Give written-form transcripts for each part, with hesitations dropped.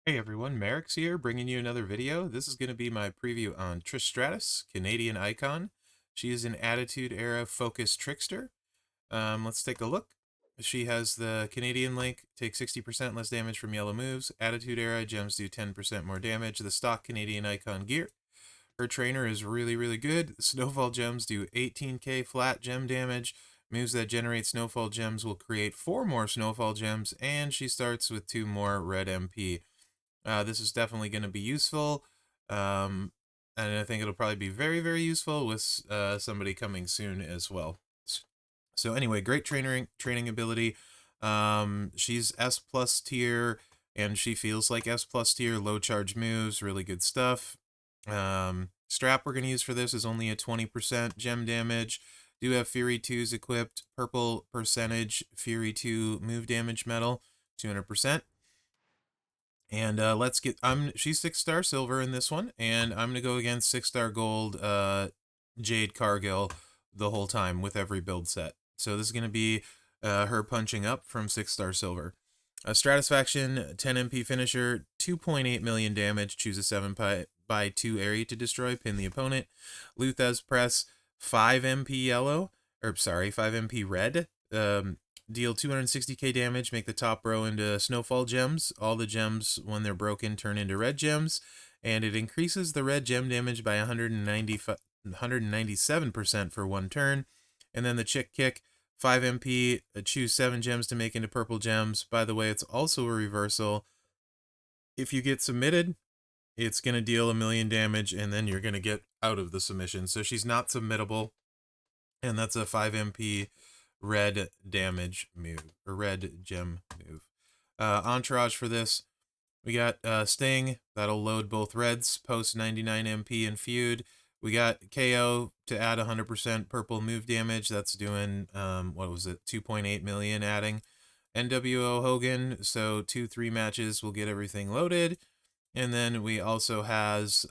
Hey everyone, Mherex here, bringing you another video. This is going to be my preview on Trish Stratus, Canadian icon. She is an Attitude Era focused trickster. Let's take a look. She has the Canadian link, take 60% less damage from yellow moves. Attitude Era gems do 10% more damage. The stock Canadian icon gear. Her trainer is really good. Snowfall gems do 18k flat gem damage. Moves that generate snowfall gems will create 4 more snowfall gems, and she starts with 2 more red MP. This is definitely going to be useful, and I think it'll probably be very useful with somebody coming soon as well. So anyway, great training ability. She's S plus tier, and she feels like S plus tier. Low charge moves, really good stuff. Strap we're going to use for this is only a 20% gem damage. Do have Fury 2s equipped. Purple percentage Fury 2 move damage medal, 200%. And let's get, she's 6-star silver in this one, and I'm gonna go against 6-star gold Jade Cargill the whole time with every build set. So this is gonna be her punching up from 6-star silver. Stratus faction, 10 MP finisher, 2.8 million damage, choose a 7 by 2 area to destroy, pin the opponent. Luthez press, 5 MP yellow, or sorry, 5 MP red. Deal 260k damage, make the top row into snowfall gems. All the gems, when they're broken, turn into red gems. And it increases the red gem damage by 197% for 1 turn. And then the chick kick, 5 MP, choose 7 gems to make into purple gems. By the way, it's also a reversal. If you get submitted, it's going to deal 1 million damage, and then you're going to get out of the submission. So she's not submittable, and that's a 5 MP red damage move, or red gem move. Entourage for this, we got Sting, that'll load both reds, post 99 MP and feud. We got KO to add 100% purple move damage, that's doing, what was it, 2.8 million adding. NWO Hogan, so 2-3 matches will get everything loaded. And then we also has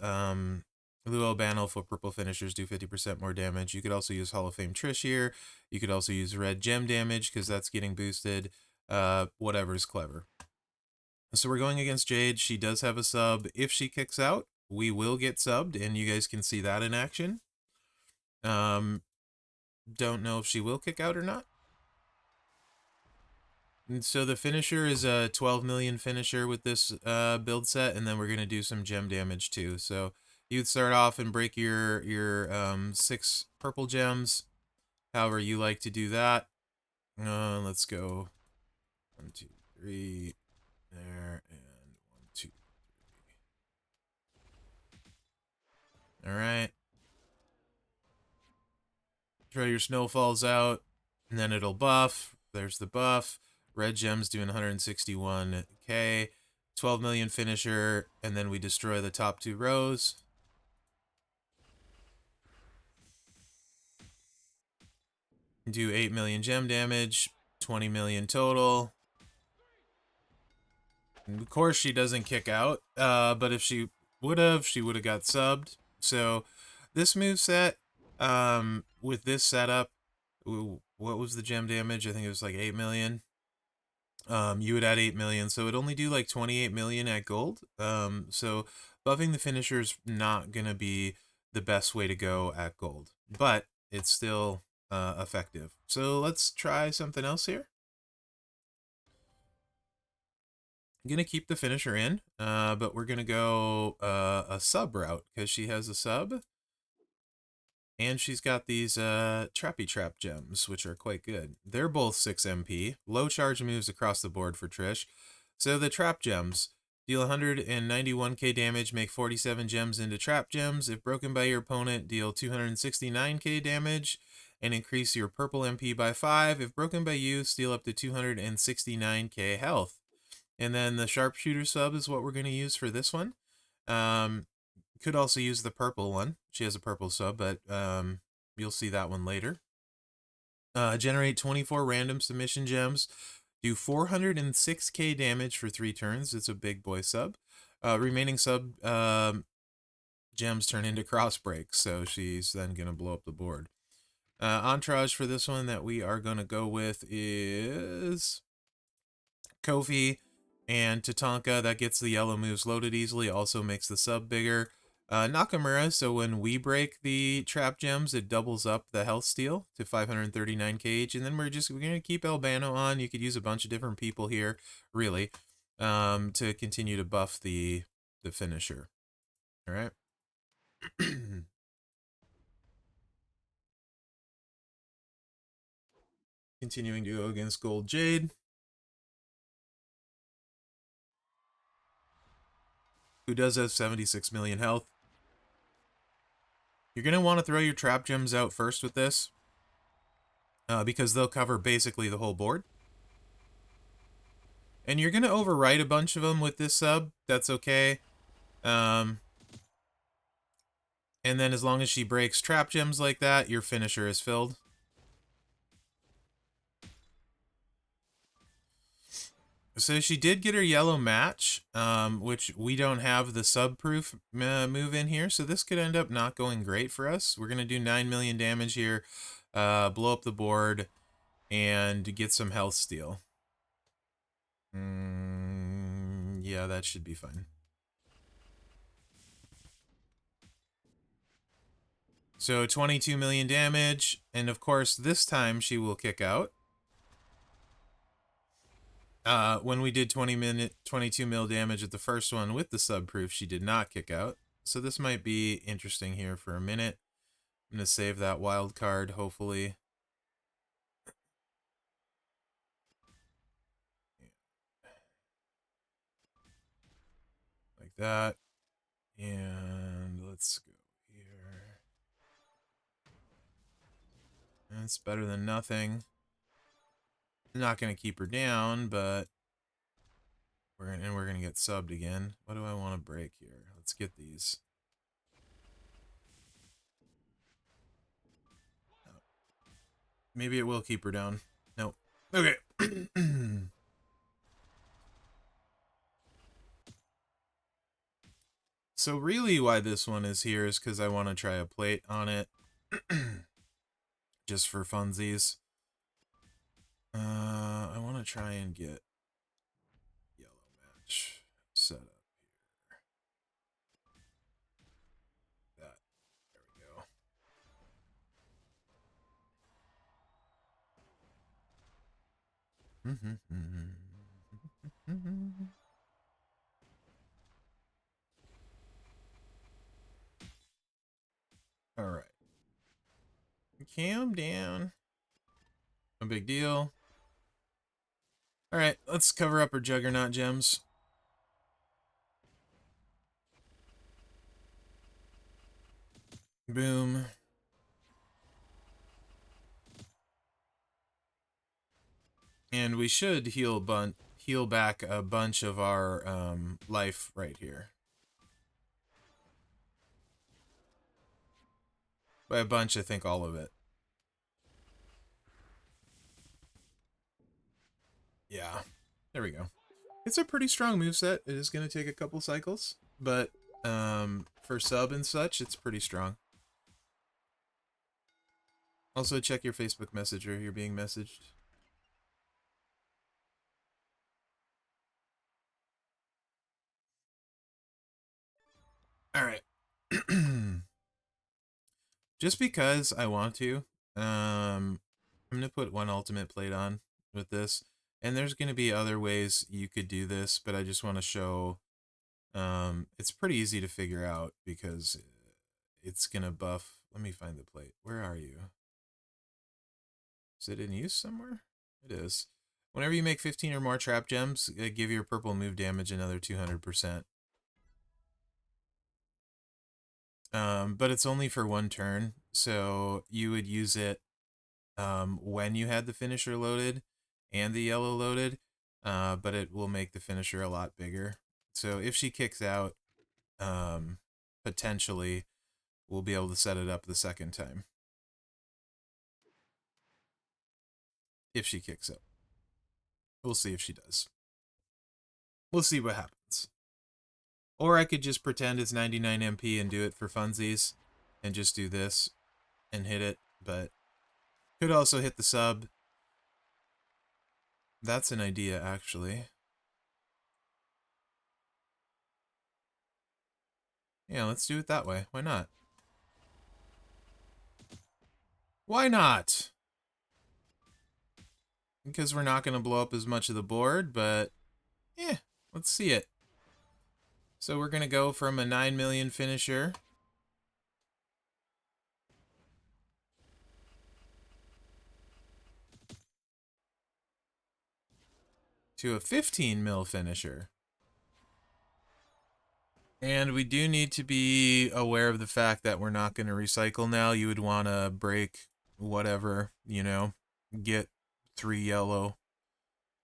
Lou Albano for purple finishers, do 50% more damage. You could also use Hall of Fame Trish here. You could also use red gem damage because that's getting boosted. Whatever's clever. So we're going against Jade. She does have a sub. If she kicks out, we will get subbed, and you guys can see that in action. Don't know if she will kick out or not. And so the finisher is a 12 million finisher with this build set, and then we're going to do some gem damage too. So you'd start off and break your 6 purple gems, however you like to do that. Let's go 1, 2, 3 there, and 1, 2, 3. All right. Throw your snowfalls out, and then it'll buff. There's the buff. Red gems doing 161k. 12 million finisher, and then we destroy the top 2 rows. Do 8 million gem damage, 20 million total. And of course, she doesn't kick out, but if she would have got subbed. So this move set, with this setup, what was the gem damage? I think it was like 8 million. You would add 8 million, so it'd only do like 28 million at gold. So buffing the finisher is not gonna be the best way to go at gold, but it's still effective. So let's try something else here. I'm gonna keep the finisher in, but we're gonna go a sub route because she has a sub. And she's got these Trappy Trap gems, which are quite good. They're both 6 MP. Low charge moves across the board for Trish. So the Trap gems deal 191k damage, make 47 gems into Trap gems. If broken by your opponent, deal 269k damage and increase your purple MP by 5. If broken by you, steal up to 269k health. And then the Sharpshooter sub is what we're going to use for this one. Could also use the purple one. She has a purple sub, but you'll see that one later. Generate 24 random submission gems. Do 406k damage for 3 turns. It's a big boy sub. Remaining sub gems turn into cross breaks, so she's then going to blow up the board. Entourage for this one that we are going to go with is Kofi And Tatanka, that gets the yellow moves loaded easily, also makes the sub bigger. Nakamura, so when we break the trap gems, it doubles up the health steal to 539 kh. And then we're going to keep Albano on. You could use a bunch of different people here, really, to continue to buff the finisher. All right. Continuing to go against Gold Jade, who does have 76 million health. You're going to want to throw your trap gems out first with this, because they'll cover basically the whole board. And you're going to overwrite a bunch of them with this sub. That's okay. And then as long as she breaks trap gems like that, your finisher is filled. So she did get her yellow match, which we don't have the sub-proof move in here. So this could end up not going great for us. We're going to do 9 million damage here, blow up the board, and get some health steal. Yeah, that should be fine. So 22 million damage, and of course this time she will kick out. When we did 22 mil damage at the first one with the sub-proof, she did not kick out. So this might be interesting here for a minute. I'm going to save that wild card, hopefully. Like that. And let's go here. That's better than nothing. I'm not going to keep her down, but we're gonna get subbed again. What do I want to break here? Let's get these. Oh. Maybe it will keep her down. Nope. Okay. So really why this one is here is because I want to try a plate on it. Just for funsies. I want to try and get yellow match set up here. That. There we go. All right. Calm down. No big deal. All right, let's cover up our Juggernaut gems. Boom. And we should heal back a bunch of our life right here. By a bunch, I think all of it. Yeah, there we go. It's a pretty strong moveset. It is going to take a couple cycles, but for sub and such, it's pretty strong. Also, check your Facebook Messenger. You're being messaged. All right. Just because I want to, I'm going to put one ultimate plate on with this. And there's going to be other ways you could do this, but I just want to show it's pretty easy to figure out because it's going to buff. Let me find the plate. Where are you? Is it in use somewhere? It is. Whenever you make 15 or more trap gems, give your purple move damage another 200%. But it's only for one turn, so you would use it when you had the finisher loaded and the yellow loaded, but it will make the finisher a lot bigger. So if she kicks out, potentially we'll be able to set it up the second time. If she kicks out. We'll see if she does. We'll see what happens. Or I could just pretend it's 99 MP and do it for funsies and just do this and hit it, but could also hit the sub. That's an idea, actually. Yeah, let's do it that way. Why not? Why not? Because we're not going to blow up as much of the board, but yeah, let's see it. So we're going to go from a 9 million finisher to a 15 mil finisher. And we do need to be aware of the fact that we're not going to recycle now. You would want to break whatever, you know, get 3 yellow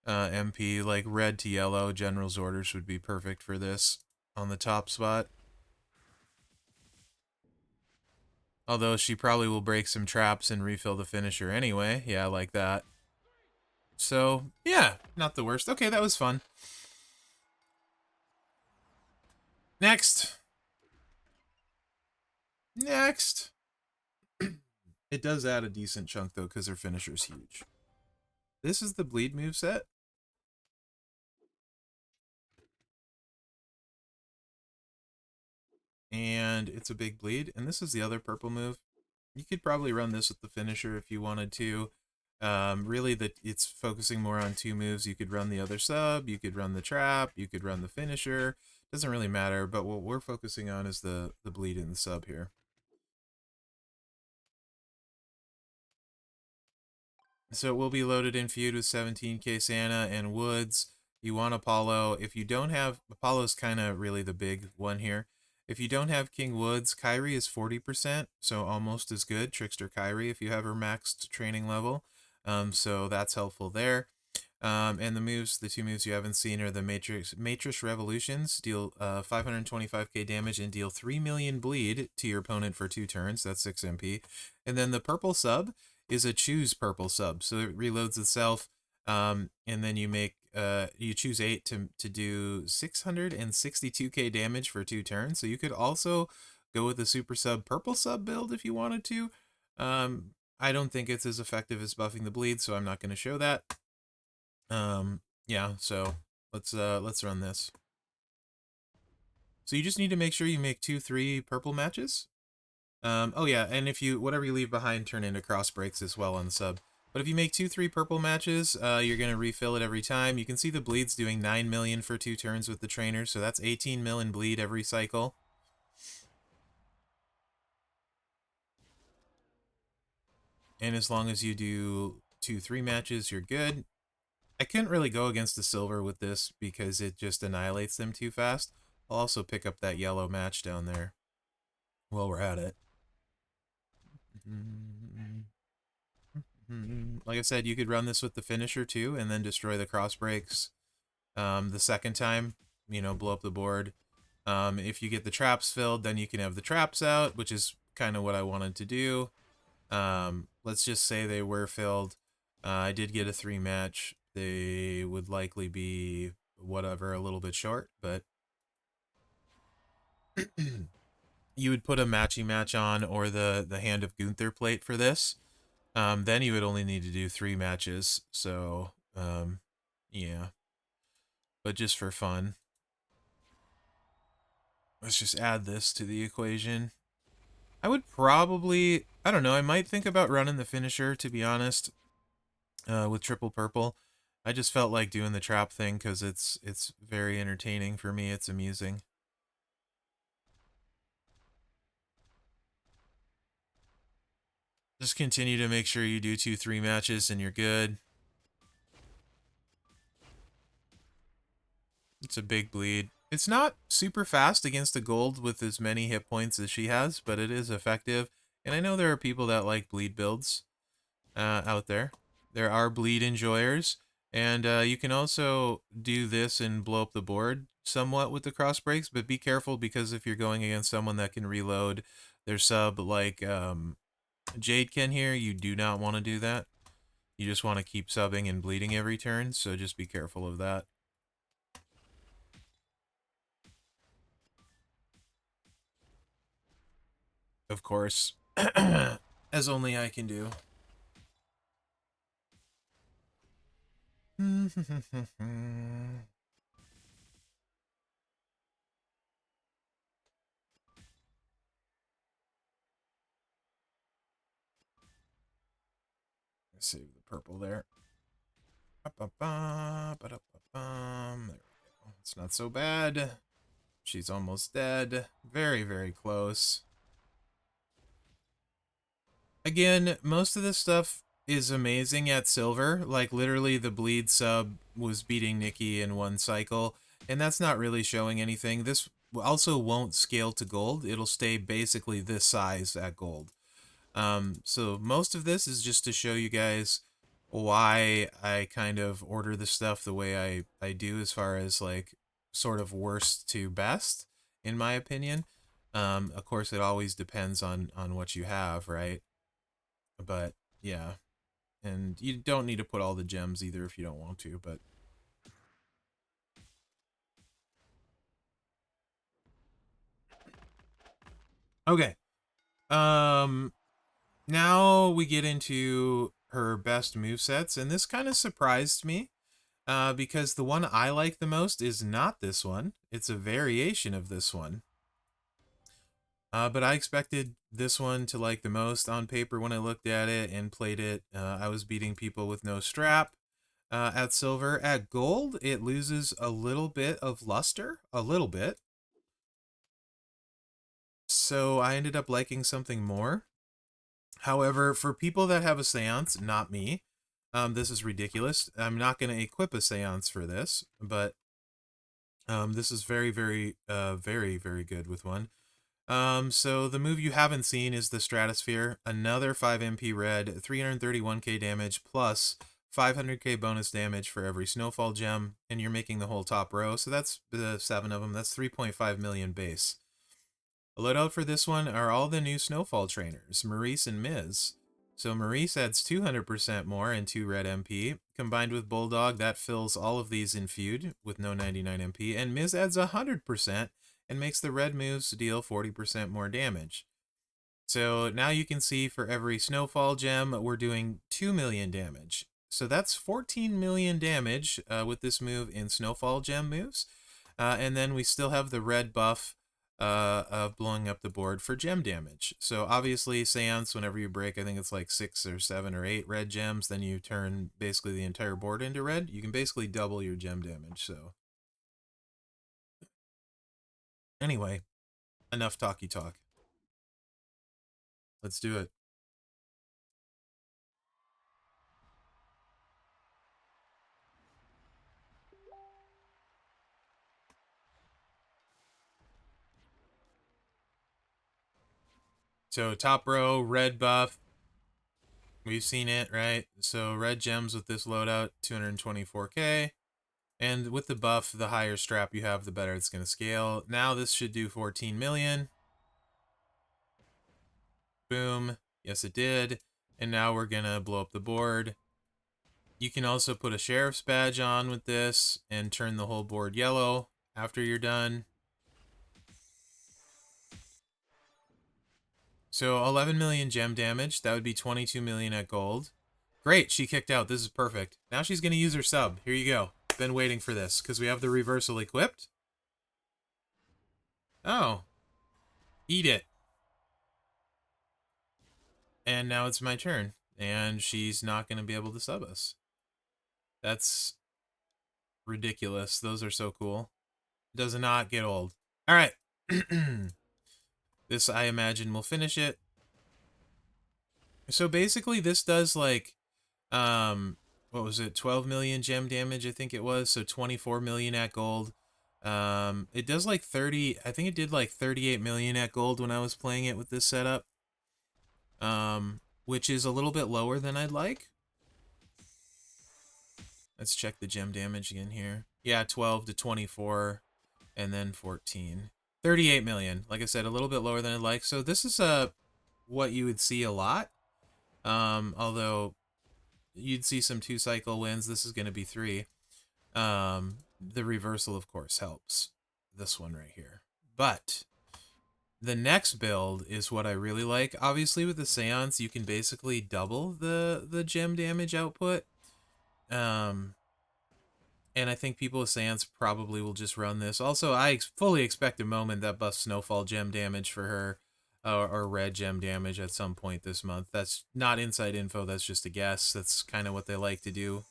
MP, like red to yellow. General's orders would be perfect for this on the top spot. Although she probably will break some traps and refill the finisher anyway. Yeah, like that. So, yeah, not the worst. Okay, that was fun. Next. Next. It does add a decent chunk, though, because her finisher's huge. This is the bleed moveset. And it's a big bleed. And this is the other purple move. You could probably run this with the finisher if you wanted to. Really, it's focusing more on 2 moves. You could run the other sub, you could run the trap, you could run the finisher. Doesn't really matter, but what we're focusing on is the bleed in the sub here. So it will be loaded in feud with 17k Santa and Woods. You want Apollo. If you don't have, Apollo's kind of really the big one here. If you don't have King Woods, Kyrie is 40%, so almost as good. Trickster Kyrie if you have her maxed training level. So that's helpful there. And the moves, the 2 moves you haven't seen are the Matrix Revolutions, deal 525k damage and deal 3 million bleed to your opponent for 2 turns. That's 6 MP. And then the purple sub is a choose purple sub, so it reloads itself. And then you make you choose 8 to do 662k damage for 2 turns. So you could also go with the super sub purple sub build if you wanted to. I don't think it's as effective as buffing the bleed, so I'm not going to show that. Yeah, so let's run this. So you just need to make sure you make 2-3 purple matches. Oh yeah, and if you, whatever you leave behind turn into cross breaks as well on the sub. But if you make 2-3 purple matches, you're gonna refill it every time. You can see the bleed's doing 9 million for 2 turns with the trainer, so that's 18 million bleed every cycle. And as long as you do 2-3 matches, you're good. I couldn't really go against the silver with this because it just annihilates them too fast. I'll also pick up that yellow match down there while we're at it. Like I said, you could run this with the finisher too and then destroy the cross breaks the second time, you know, blow up the board. If you get the traps filled, then you can have the traps out, which is kind of what I wanted to do. Let's just say they were filled. I did get a 3 match. They would likely be whatever, a little bit short, but you would put a matchy match on or the Hand of Gunther plate for this. Then you would only need to do 3 matches. So, yeah. But just for fun, let's just add this to the equation. I would probably, I don't know, I might think about running the finisher, to be honest, with triple purple. I just felt like doing the trap thing because it's very entertaining for me. It's amusing. Just continue to make sure you do 2-3 matches and you're good. It's a big bleed. It's not super fast against a gold with as many hit points as she has, but it is effective. And I know there are people that like bleed builds out there. There are bleed enjoyers. And you can also do this and blow up the board somewhat with the cross breaks, but be careful because if you're going against someone that can reload their sub like Jade can here, you do not want to do that. You just want to keep subbing and bleeding every turn, so just be careful of that. Of course. As only I can do. Save the purple there. There we go. It's not so bad. She's almost dead. Very, very close. Again, most of this stuff is amazing at silver. Like, literally, the bleed sub was beating Nikki in one cycle, and that's not really showing anything. This also won't scale to gold. It'll stay basically this size at gold. So most of this is just to show you guys why I kind of order the stuff the way I do, as far as like sort of worst to best, in my opinion. Of course, it always depends on what you have, right? But yeah, and you don't need to put all the gems either if you don't want to, but okay. Now we get into her best movesets, and this kind of surprised me. Because the one I like the most is not this one. It's a variation of this one. But I expected this one to like the most on paper when I looked at it and played it. I was beating people with no strap at silver. At gold, it loses a little bit of luster. A little bit. So I ended up liking something more. However, for people that have a seance, not me, this is ridiculous. I'm not going to equip a seance for this, but this is very, very, very good with one. So the move you haven't seen is the Stratosphere. Another 5 MP red, 331k damage, plus 500k bonus damage for every Snowfall gem, and you're making the whole top row, so that's 7 of them. That's 3.5 million base. A loadout for this one are all the new Snowfall trainers, Mherex and Miz. So Mherex adds 200% more and 2 red MP. Combined with Bulldog, that fills all of these in feud with no 99 MP. And Miz adds 100% and makes the red moves deal 40% more damage. So now you can see for every Snowfall gem, we're doing 2 million damage. So that's 14 million damage with this move in Snowfall gem moves. And then we still have the red buff of blowing up the board for gem damage. So obviously Seance, whenever you break, I think it's like 6 or 7 or 8 red gems, then you turn basically the entire board into red. You can basically double your gem damage. So anyway, enough talky talk. Let's do it. So top row, red buff. We've seen it, right? So red gems with this loadout, 224k. And with the buff, the higher strap you have, the better it's going to scale. Now this should do 14 million. Boom. Yes, it did. And now we're going to blow up the board. You can also put a sheriff's badge on with this and turn the whole board yellow after you're done. So 11 million gem damage. That would be 22 million at gold. Great, she kicked out. This is perfect. Now she's going to use her sub. Here you go. Been waiting for this because we have the reversal equipped. Oh. Eat it. And now it's my turn. And she's not going to be able to sub us. That's ridiculous. Those are so cool. Does not get old. All right. This, I imagine, will finish it. So basically, this does like, what was it? 12 million gem damage, I think it was. So 24 million at gold. It does like 30. I think it did like 38 million at gold when I was playing it with this setup. Which is a little bit lower than I'd like. Let's check the gem damage again here. Yeah, 12 to 24, and then 14. 38 million. Like I said, a little bit lower than I'd like. So this is what you would see a lot. Although you'd see some 2-cycle wins. This is going to be 3. The reversal, of course, helps. This one right here. But the next build is what I really like. Obviously, with the Seance, you can basically double the gem damage output. And I think people with Seance probably will just run this. Also, I fully expect a moment that buffs Snowfall gem damage for her. or red gem damage at some point this month. That's not inside info, that's just a guess. That's kind of what they like to do.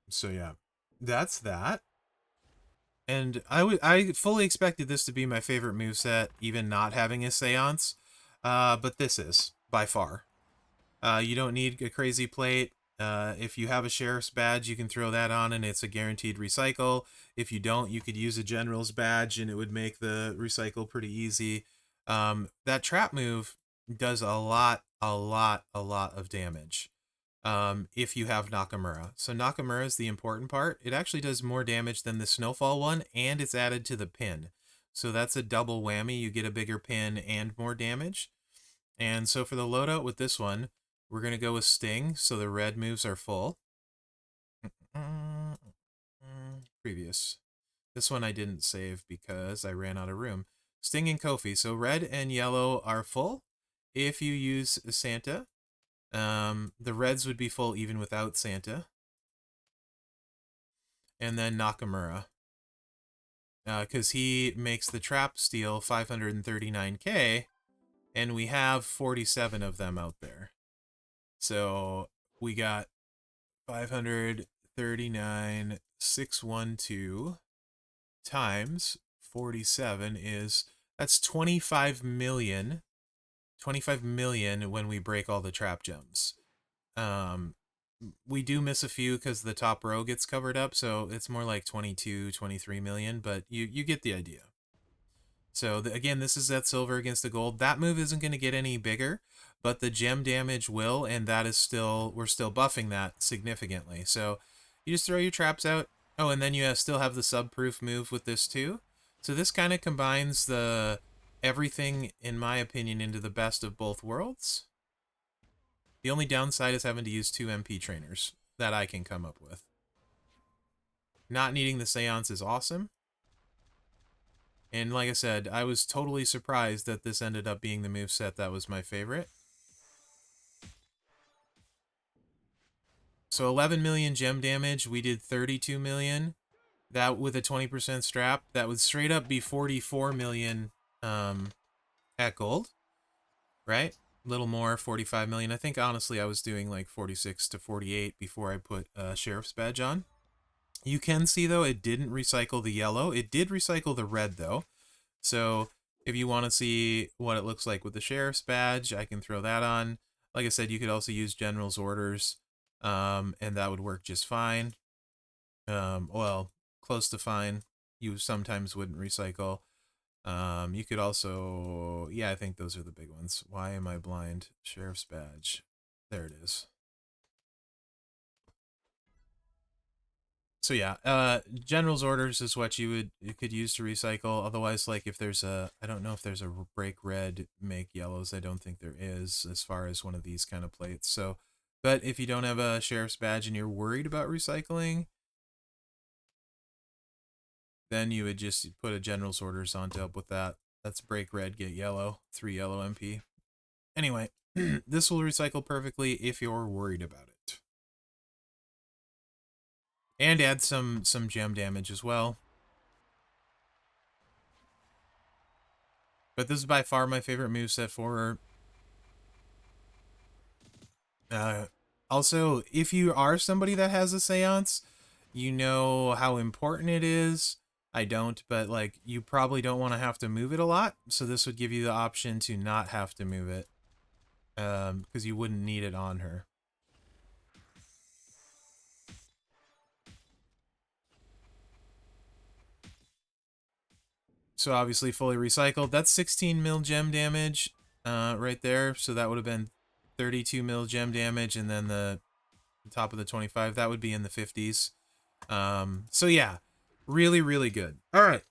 So yeah, that's that. And I fully expected this to be my favorite moveset, even not having a seance. But this is, by far. You don't need a crazy plate. If you have a sheriff's badge, you can throw that on and it's a guaranteed recycle. If you don't, you could use a general's badge and it would make the recycle pretty easy. That trap move does a lot of damage if you have Nakamura. So Nakamura is the important part. It actually does more damage than the Snowfall one, and it's added to the pin. So that's a double whammy. You get a bigger pin and more damage. And so for the loadout with this one, we're going to go with Sting, so the red moves are full. Previous. This one I didn't save because I ran out of room. Sting and Kofi. So red and yellow are full if you use Santa. The reds would be full even without Santa. And then Nakamura. Because he makes the trap steal 539k, and we have 47 of them out there. So we got 539,612 times 47 is, that's 25 million. 25 million when we break all the trap gems. We do miss a few because the top row gets covered up, so it's more like 22, 23 million, but you get the idea. So again, this is that silver against the gold. That move isn't going to get any bigger, but the gem damage will, and that is still, we're still buffing that significantly. So you just throw your traps out. Oh, and then you still have the sub-proof move with this too. So this kind of combines the everything, in my opinion, into the best of both worlds. The only downside is having to use 2 MP trainers that I can come up with. Not needing the seance is awesome. And like I said, I was totally surprised that this ended up being the moveset that was my favorite. So 11 million gem damage, we did 32 million. That with a 20% strap, that would straight up be 44 million at gold, right? A little more, 45 million. I think honestly I was doing like 46 to 48 before I put Sheriff's Badge on. You can see though, it didn't recycle the yellow. It did recycle the red though. So if you want to see what it looks like with the Sheriff's Badge, I can throw that on. Like I said, you could also use General's Orders, and that would work just fine. Well, close to fine. You sometimes wouldn't recycle. You could also, yeah, I think those are the big ones. Why am I blind? Sheriff's Badge. There it is. So yeah, General's Orders is what you could use to recycle. Otherwise, like if there's a, I don't know if there's a break red, make yellows. I don't think there is as far as one of these kind of plates. So, but if you don't have a Sheriff's Badge and you're worried about recycling, then you would just put a General's Orders on to help with that. That's break red, get yellow, 3 yellow MP. Anyway, this will recycle perfectly if you're worried about it. And add some gem damage as well. But this is by far my favorite moveset for her. Also, if you are somebody that has a seance, you know how important it is. I don't, but like you probably don't want to have to move it a lot. So this would give you the option to not have to move it, because you wouldn't need it on her. So obviously fully recycled. That's 16 mil gem damage right there. So that would have been 32 mil gem damage, and then the top of the 25, that would be in the 50s. So yeah, really good. All right,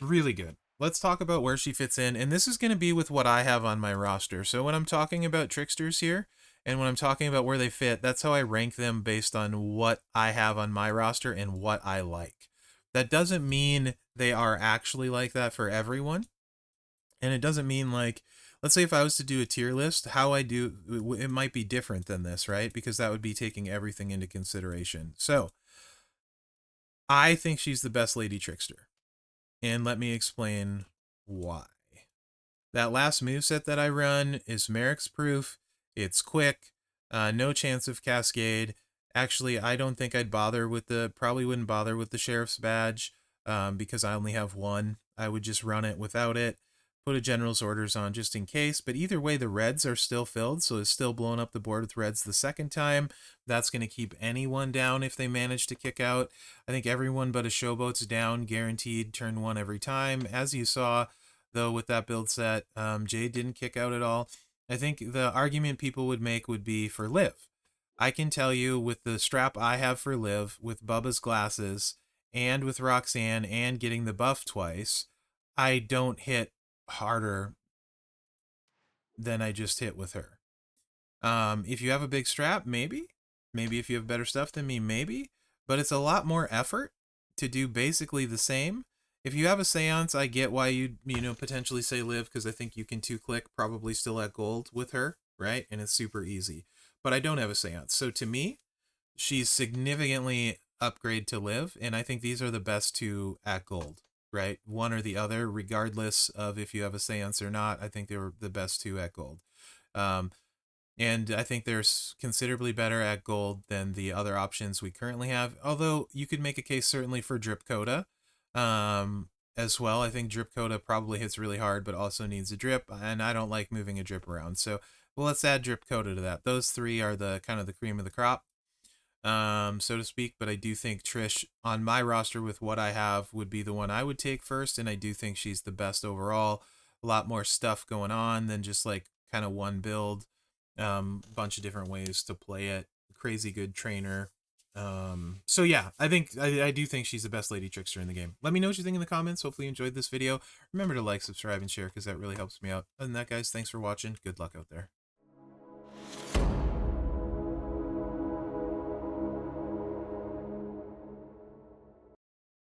really good. Let's talk about where she fits in, and this is going to be with what I have on my roster. So when I'm talking about tricksters here, and when I'm talking about where they fit, that's how I rank them based on what I have on my roster and what I like. That doesn't mean they are actually like that for everyone. And it doesn't mean like, let's say if I was to do a tier list, how I do, it might be different than this, right? Because that would be taking everything into consideration. So I think she's the best Lady Trickster. And let me explain why. That last moveset that I run is Mherex proof. It's quick, no chance of cascade. Actually, I don't think I'd bother with probably wouldn't bother with the Sheriff's Badge because I only have one. I would just run it without it, put a General's Orders on just in case. But either way, the reds are still filled, so it's still blowing up the board with reds the second time. That's going to keep anyone down if they manage to kick out. I think everyone but a Showboat's down, guaranteed turn 1 every time. As you saw, though, with that build set, Jade didn't kick out at all. I think the argument people would make would be for Liv. I can tell you with the strap I have for Liv, with Bubba's glasses, and with Roxanne, and getting the buff twice, I don't hit harder than I just hit with her. If you have a big strap, maybe. Maybe if you have better stuff than me, maybe. But it's a lot more effort to do basically the same. If you have a seance, I get why you potentially say Liv, because I think you can 2-click probably still at gold with her, right? And it's super easy. But I don't have a seance. So to me, she's significantly upgrade to Liv, and I think these are the best two at gold, right? One or the other, regardless of if you have a seance or not. I think they were the best two at gold. And I think they're considerably better at gold than the other options we currently have. Although you could make a case certainly for Drip Coda as well. I think Drip Coda probably hits really hard, but also needs a drip. And I don't like moving a drip around. So, well, let's add Drip Coda to that. Those three are the kind of the cream of the crop, so to speak. But I do think Trish on my roster with what I have would be the one I would take first. And I do think she's the best overall. A lot more stuff going on than just like kind of one build. Bunch of different ways to play it. Crazy good trainer. So yeah, I do think she's the best lady trickster in the game. Let me know what you think in the comments. Hopefully you enjoyed this video. Remember to like, subscribe, and share because that really helps me out. Other than that, guys, thanks for watching. Good luck out there.